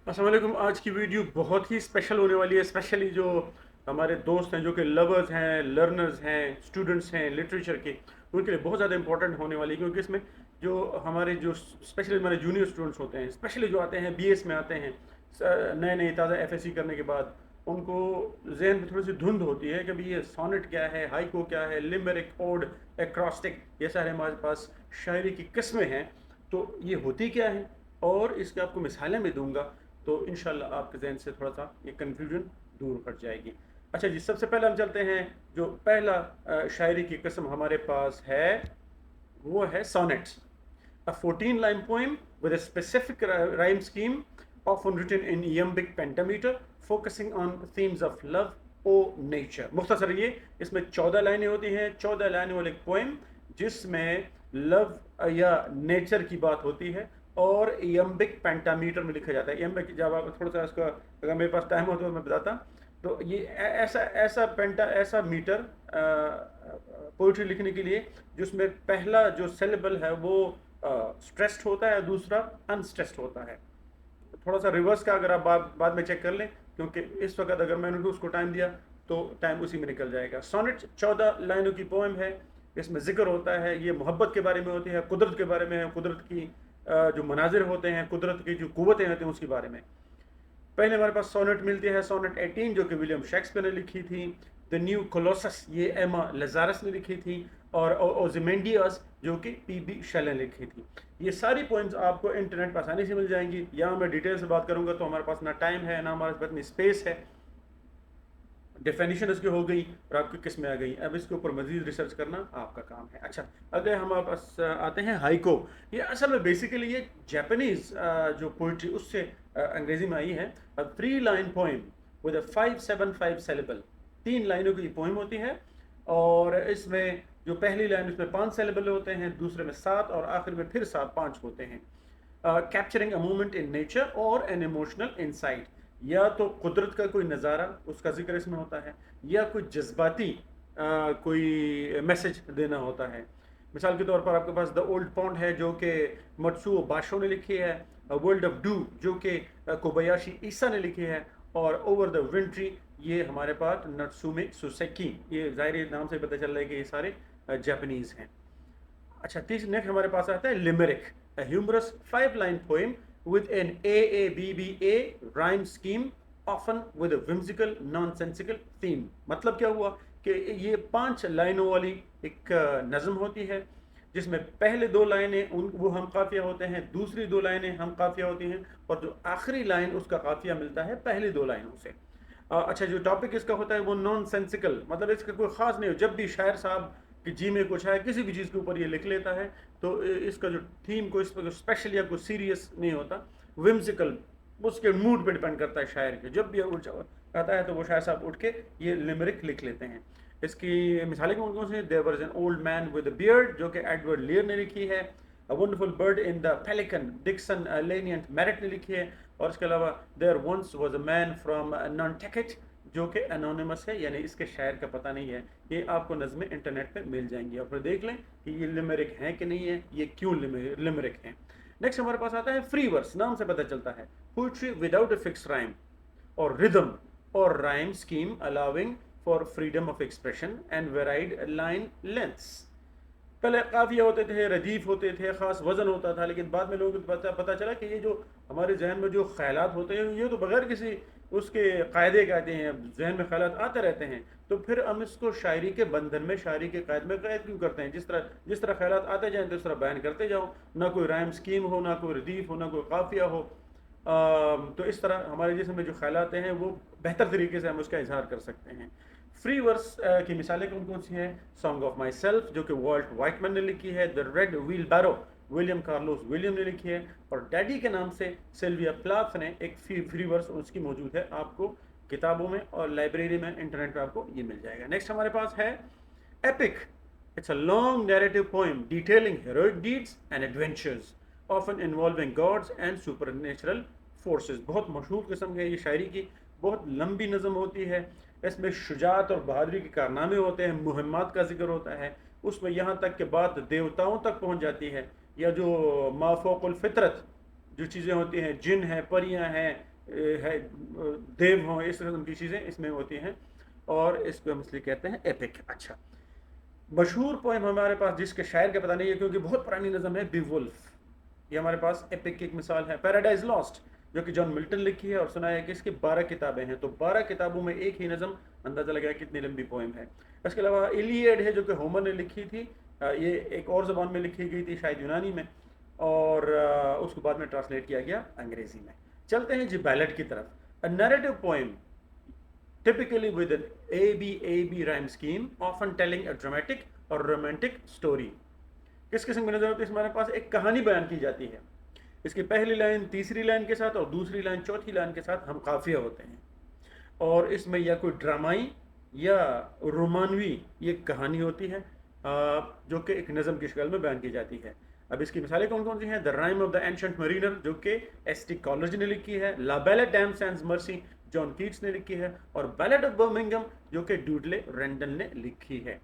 अस्सलाम वालेकुम। आज की वीडियो बहुत ही स्पेशल होने वाली है। स्पेशली जो हमारे दोस्त हैं जो कि लवर्स हैं, लर्नर्स हैं, स्टूडेंट्स हैं लिटरेचर के, उनके लिए बहुत ज़्यादा इंपॉर्टेंट होने वाली है। क्योंकि इसमें जो हमारे जो स्पेशली हमारे जूनियर स्टूडेंट्स होते हैं, स्पेशली जो आते हैं बीएस में आते हैं नए नए ताज़ा एफएससी करने के बाद, उनको जहन में थोड़ी सी धुंध होती है कि भाई ये सोनेट क्या है, हाइको क्या है, लिमेरिक, ओड, एक्रोस्टिक, ये सारे हमारे पास शायरी की किस्में हैं। तो ये होती क्या है और इसके आपको मिसालें मैं दूंगा, तो इंशाल्लाह आपके जहन से थोड़ा सा ये कन्फ्यूजन दूर हट जाएगी। अच्छा जी, सबसे पहले हम चलते हैं। जो पहला शायरी की किस्म हमारे पास है वो है sonnets. A 14 line poem with a specific rhyme scheme, often written in iambic pentameter, focusing on themes of love or nature. मुख्तसर ये इसमें 14 लाइनें होती हैं। 14 लाइनें वाले पोएम जिसमें लव या नेचर की बात होती है और इयम्बिक पेंटामीटर में लिखा जाता है। इयम्बिक, जब आप थोड़ा सा इसका, अगर मेरे पास टाइम हो तो मैं बताता। तो ये ऐसा ऐसा पेंटा ऐसा मीटर पोइट्री लिखने के लिए जिसमें पहला जो सेलेबल है वो स्ट्रेस्ड होता है, दूसरा अनस्ट्रेस्ड होता है। थोड़ा सा रिवर्स का अगर आप बाद में चेक कर लें, क्योंकि इस वक्त अगर मैंने उसको टाइम दिया तो टाइम उसी में निकल जाएगा। सोनेट 14 लाइनों की पोएम है। इसमें जिक्र होता है, ये मोहब्बत के बारे में होती है, कुदरत के बारे में है, कुदरत की जो मनाजिर होते हैं, कुदरत की जो कुव्वतें होती हैं उसके बारे में। पहले हमारे पास सोनेट मिलती है, सोनेट 18, जो कि विलियम शेक्सपियर ने लिखी थी। द न्यू कोलोसस, ये एमा लजारस ने लिखी थी। और ओजिमेंडियस, जो कि पीबी शेले ने लिखी थी। ये सारी पोइम्स आपको इंटरनेट पर आसानी से मिल जाएंगी। यहाँ मैं डिटेल से बात करूंगा तो हमारे पास ना टाइम है, ना हमारे पास इतनी स्पेस है। डेफिनेशन इसकी हो गई और आपकी किस्में आ गई। अब इसके ऊपर मजीद रिसर्च करना आपका काम है। अच्छा, अगर हम आप आते हैं हाइको। ये असल में बेसिकली ये जापानीज जो पोइट्री उससे अंग्रेजी में आई है। 3 लाइन पोइम विद 575 सेलेबल, 3 लाइनों की पोइम होती है। और इसमें जो पहली लाइन उसमें 5 सेलेबल होते हैं, दूसरे में 7 और आखिर में फिर 5 होते हैं। Capturing a moment in nature और एन इमोशनल इंसाइट, या तो कुदरत का कोई नज़ारा उसका जिक्र इसमें होता है, या कोई जज्बाती कोई मैसेज देना होता है। मिसाल के तौर पर आपके पास द ओल्ड पॉन्ड है जो कि मत्सुओ बाशो ने लिखी है। वर्ल्ड ऑफ डू जो कि कोबायाशी ईसा ने लिखी है। और ओवर द विंट्री ये हमारे पास नट्सुमे सुसेकी। ये ज़ाहिर नाम से पता चल रहा है कि ये सारे जापानीज़ हैं। अच्छा, तीसरे नेक्स्ट हमारे पास आता है लिमेरिक, a humorous 5 line poem with an AABBA rhyme scheme, often with a whimsical nonsensical theme। मतलब क्या हुआ कि ये 5 लाइनों वाली एक नज़म होती है जिसमें पहले 2 लाइनें उन वो हम काफिया होते हैं, दूसरी 2 लाइनें हम काफिया होती हैं, और जो आखिरी लाइन उसका काफिया मिलता है पहली 2 लाइनों से। अच्छा, जो टॉपिक इसका होता है वो नॉन सेंसिकल, मतलब इसका कोई ख़ास नहीं हो। जब भी शायर साहब कि जी में कुछ है, किसी भी चीज़ के ऊपर ये लिख लेता है, तो इसका जो थीम को इस पर स्पेशल या कोई सीरियस नहीं होता, विम्सिकल, उसके मूड पे डिपेंड करता है शायर के। जब भी उठ आता है तो वो शायर साहब उठ के ये लिमरिक लिख लेते हैं। इसकी मिसालें कौन कौन सी हैं? There was an old man with a beard, जो कि एडवर्ड लेयर ने लिखी है। A wonderful bird in the pelican, Dixon Lanier Merritt ने लिखी है। और इसके अलावा there once was a man from Nantucket, जो कि एनोनिमस है, यानी इसके शायर का पता नहीं है। ये आपको नज़में इंटरनेट पे मिल जाएंगी, आप देख लें कि ये लिमरिक हैं कि नहीं है, ये क्यों लिमरिक हैं। नेक्स्ट हमारे पास आता है फ्री वर्स। नाम से पता चलता है poetry without a fix rhyme और रिदम और rhyme scheme, allowing for freedom of expression and varied line lengths. पहले काफिया होते थे, रदीफ होते थे, ख़ास वज़न होता था, लेकिन बाद में लोगों को पता चला कि ये जो हमारे जहन में जो ख्यालात होते हैं ये तो बगैर किसी उसके कायदे के आते हैं, जहन में ख्यालात आते रहते हैं। तो फिर हम इसको शायरी के बंधन में, शायरी के कायद में कैद क्यों करते हैं? जिस तरह ख्यालात आते जाएँ तो उस तरह बयान करते जाओ, ना कोई राइम स्कीम हो, ना कोई रदीफ हो, ना कोई काफिया हो। तो इस तरह हमारे जिस्म में जो ख्यालात हैं वो बेहतर तरीके से हम उसका इजहार कर सकते हैं। फ्री वर्स की मिसालें कौन कौन सी हैं? सॉन्ग ऑफ माई सेल्फ, जो कि वॉल्ट वाइटमैन ने लिखी है। The red wheelbarrow, William Carlos William ने लिखी है। और डैडी के नाम से सिल्विया प्लाथ ने एक फ्री वर्स उसकी मौजूद है, आपको किताबों में और लाइब्रेरी में, इंटरनेट पर आपको ये मिल जाएगा। नेक्स्ट हमारे पास है epic. It's a long narrative poem detailing heroic deeds and adventures, often involving gods and supernatural forces। बहुत मशहूर किस्म है ये शायरी की, बहुत लंबी नज़म होती है। इसमें शुजात और बहादुरी के कारनामे होते हैं, मुहिम्मात का जिक्र होता है। उसमें यहाँ तक कि बात देवताओं तक पहुँच जाती है, या जो माफ़ोक़ुल फ़ितरत जो चीज़ें होती हैं, जिन हैं, परियां हैं, है देव हों, इस किस्म की चीज़ें इसमें होती हैं, और इसको हम इसलिए कहते हैं एपिक। अच्छा, मशहूर पोएम हमारे पास जिसके शायर का पता नहीं है क्योंकि बहुत पुरानी नज़म है, बेवुल्फ, ये हमारे पास एपिक की एक मिसाल है। पैराडाइज लॉस्ट जो कि जॉन मिल्टन लिखी है और सुनाया है कि इसकी 12 किताबें हैं, तो 12 किताबों में एक ही नज़म, अंदाज़ा लगाया कितनी लंबी पोएम है। इसके अलावा इलियड है जो कि होमर ने लिखी थी, ये एक और ज़बान में लिखी गई थी, शायद यूनानी में, और उसको बाद में ट्रांसलेट किया गया अंग्रेज़ी में। चलते हैं जी बैलेड की तरफ। A narrative poem typically with an ABAB rhyme scheme, often telling a dramatic or romantic story। किस किस्म की नज़र होती है? हमारे पास एक कहानी बयान की जाती है, इसकी पहली लाइन तीसरी लाइन के साथ और दूसरी लाइन चौथी लाइन के साथ हम काफिया होते हैं, और इसमें या कोई ड्रामाई या रोमानवी ये कहानी होती है जो कि एक नज़म की शक्ल में बयान की जाती है। अब इसकी मिसालें कौन कौन सी हैं? The rime of the ancient mariner जो कि एस.टी. कॉलेज ने लिखी है, la belle dame sans merci John Keats ने लिखी है, और बैलेट ऑफ बर्मिंघम जो कि डूडले रेंडल ने लिखी है।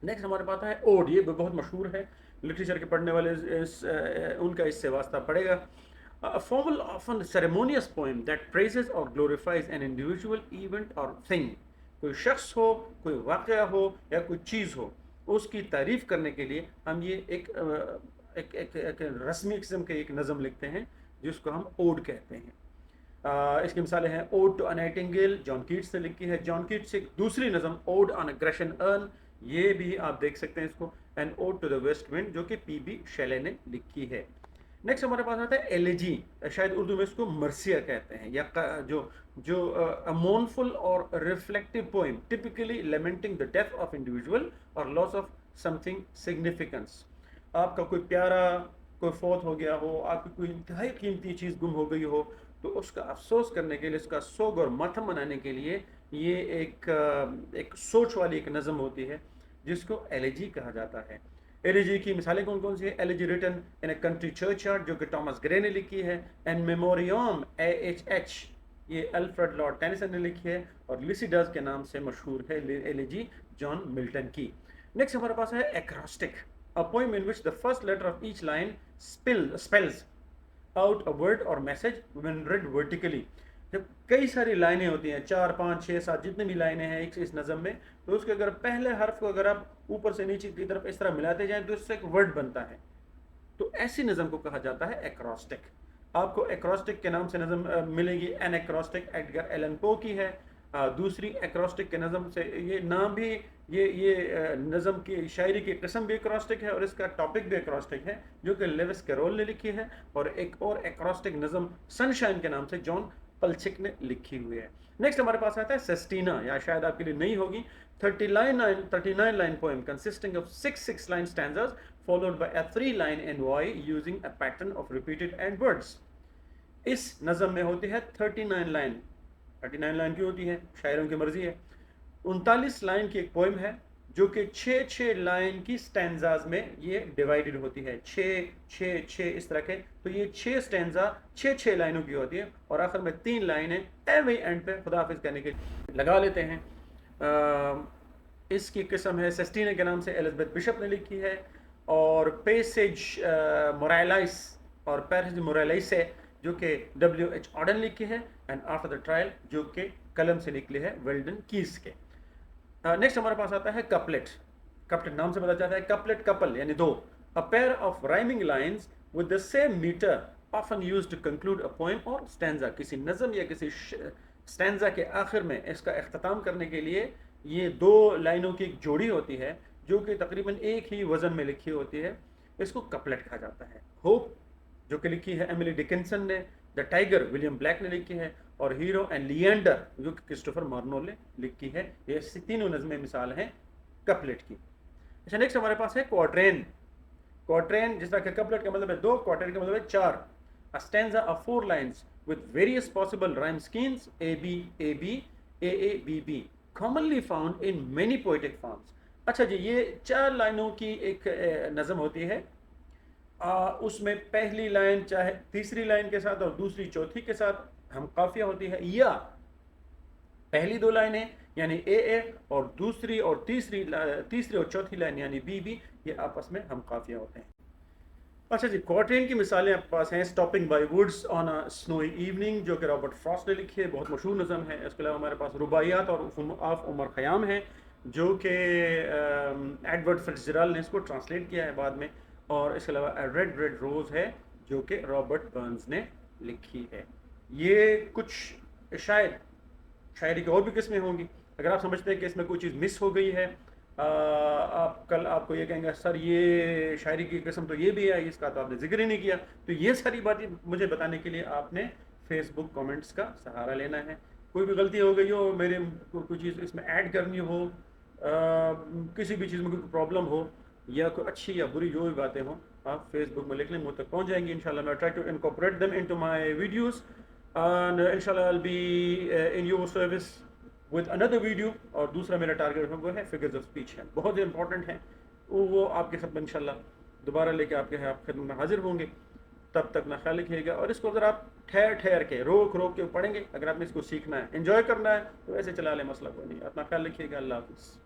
नेक्स्ट हमारे पास है ओड, ये बहुत मशहूर है, लिटरेचर के पढ़ने वाले उनका इससे वास्ता पड़ेगा। A formal, often ceremonious poem that praises or glorifies an individual event or thing। कोई शख्स हो, कोई वाक़या हो या कोई चीज़ हो, उसकी तारीफ़ करने के लिए हम ये एक रस्मी किस्म के एक नज़म लिखते हैं जिसको हम ओड कहते हैं। इसकी मिसालें हैं ode to a nightingale, John Keats ने लिखी है। जॉन कीट्स एक दूसरी नज़म ode on a Grecian urn, ये भी आप देख सकते हैं इसको, and ode to the west wind जो कि पी.बी. शेले ने लिखी है। नेक्स्ट हमारे पास आता है एलेजी, शायद उर्दू में इसको मर्सिया कहते हैं, या जो जो अ मोurnful और reflective poem typically lamenting the death of individual और लॉस ऑफ समथिंग सिग्निफिकेंस। आपका कोई प्यारा कोई फौत हो गया हो, आपकी कोई इंतहाई कीमती चीज़ गुम हो गई हो, तो उसका अफसोस करने के लिए, उसका सोग और मातम मनाने के लिए ये एक सोच वाली एक नज़म होती है जिसको एलेजी कहा जाता है। एलेजी की मिसालें कौन कौन सी है? Elegy written in a country churchyard जो कि टॉमस ग्रे ने लिखी है, एंड मेमोरियम AHH ये अल्फ्रेड लॉर्ड टेनिसन ने लिखी है, और लिसिडास के नाम से मशहूर है एलेजी जॉन मिल्टन की। नेक्स्ट हमारे पास है acrostic, a poem in which the first letter of each line spells out a word और मैसेज व्हेन रेड वर्टिकली। जब कई सारी लाइनें होती हैं, 4 5 6 7 जितनी भी लाइनें हैं इस नज़म में, तो उसके अगर पहले हर्फ को अगर आप ऊपर से नीचे की तरफ इस तरह मिलाते जाएं तो इससे एक वर्ड बनता है, तो ऐसी नज़म को कहा जाता है एक्रोस्टिक। आपको एक्रोस्टिक के नाम से नज़म मिलेगी, N acrostic Edgar Allan Poe की है। दूसरी एक्रोस्टिक के नज़म से ये नाम भी, ये नज़म की शायरी की किस्म भी एक्रोस्टिक है और इसका टॉपिक भी एक्रोस्टिक है जो कि लेविस कैरोल ने लिखी है, और एक और एक्रोस्टिक नज़म सनशाइन के नाम से जॉन पल्चिक ने लिखी हुई है। नेक्स्ट हमारे पास आता है सेस्टीना, या शायद आपके लिए नई होगी, 39 line poem consisting of 6 line stanzas followed by a 3 line envoi using a pattern of repeated end words। इस नज़म में होती है 39 लाइन। 39 लाइन की होती है, शायरों की मर्जी है। 39 लाइन की एक पोएम है जो कि 6 लाइन की स्टैंजाज में ये डिवाइडेड होती है, 6 इस तरह के, तो ये 6 स्टैंजा 6 लाइनों की होती है, और आखिर में 3 लाइनें एवरी एंड पे खुदा हाफिज कहने के लगा लेते हैं। इसकी किस्म है सेस्टीना के नाम से एलिज़ाबेथ बिशप ने लिखी है, और पैसेज मोराइलाइस और पैसेज मोराइलाइस है जो कि W.H. ऑर्डन लिखी है, एंड आफ्टर द ट्रायल जो कि कलम से निकले है वेल्डन कीज के। नेक्स्ट हमारे पास आता है कपलेट। कपलेट नाम से पता चलता है कपलेट कपल यानी दो, a pair of rhyming lines with the same metre often used to conclude a poem और स्टैंजा। किसी नज़म या किसी स्टैंजा के आखिर में इसका अख्ताम करने के लिए ये 2 लाइनों की एक जोड़ी होती है जो कि तकरीबन एक ही वज़न में लिखी होती है, इसको कपलेट कहा जाता है। होप जो कि लिखी है एमिली डिकिंसन ने, द टाइगर विलियम ब्लैक ने लिखी है, और हीरो एंड लिएंडर जो कि क्रिस्टोफर मार्नो ने लिखी है। ये तीनों नज़में मिसाल हैं कपलेट की। अच्छा, नेक्स्ट हमारे पास है क्वार्ट्रेन। क्वार्ट्रेन जिस तरह के कपलेट का मतलब है 2, क्वार्ट्रेन का मतलब है 4। A stanza of 4 lines with various possible rhyme schemes AB AB AA BB commonly found in many poetic forms. अच्छा जी, ये 4 लाइनों की एक नज़म होती है, उसमें पहली लाइन चाहे तीसरी लाइन के साथ और दूसरी चौथी के साथ हम काफिया होती है, या पहली 2 लाइनें यानी AA और दूसरी और तीसरी और चौथी लाइन यानी BB ये आपस में हम काफिया होते हैं। अच्छा जी, क्वार्टेन की मिसालें आपके पास हैं। Stopping by woods on a snowy evening, जो कि रॉबर्ट फ्रॉस्ट ने लिखी है, बहुत मशहूर नज़म है। इसके अलावा हमारे पास रुबाइयात और ऑफ उमर ख़याम है, जो कि एडवर्ड फिट्ज़जेराल्ड ने इसको ट्रांसलेट किया है बाद में। और इसके अलावा रेड रेड रोज़ है, जो कि रॉबर्ट बर्न्स ने लिखी है। ये कुछ शायद शायरी की और भी किस्में होंगी। अगर आप समझते हैं कि इसमें कोई चीज़ मिस हो गई है, आप कल आपको ये कहेंगे सर ये शायरी की किस्म तो ये भी है, इसका तो आपने जिक्र ही नहीं किया। तो ये सारी बातें मुझे बताने के लिए आपने फेसबुक कमेंट्स का सहारा लेना है। कोई भी गलती हो गई हो, मेरे कोई चीज़ इसमें ऐड करनी हो, किसी भी चीज़ में कोई प्रॉब्लम हो, या कोई अच्छी या बुरी जो भी बातें हों, आप फेसबुक में लिख लें, मुझ तक पहुँच जाएंगी इंशाल्लाह। मैं try to incorporate them into my videos, and इंशाल्लाह I will be in your service with another video. और दूसरा मेरा टारगेट है वो है फिगर्स ऑफ स्पीच है, बहुत इंपॉर्टेंट है। वो आपके साथ इंशाल्लाह दोबारा लेके आपके आप खिदमत में हाजिर होंगे। तब तक ना ख्याल रखिएगा। और इसको अगर आप ठहर ठहर के रोक रोक के पढ़ेंगे, अगर आपने इसको सीखना है, एंजॉय करना है, तो ऐसे चला लें, मसला कोई नहीं। अपना ख्याल रखिएगा। अल्लाह हाफिज़।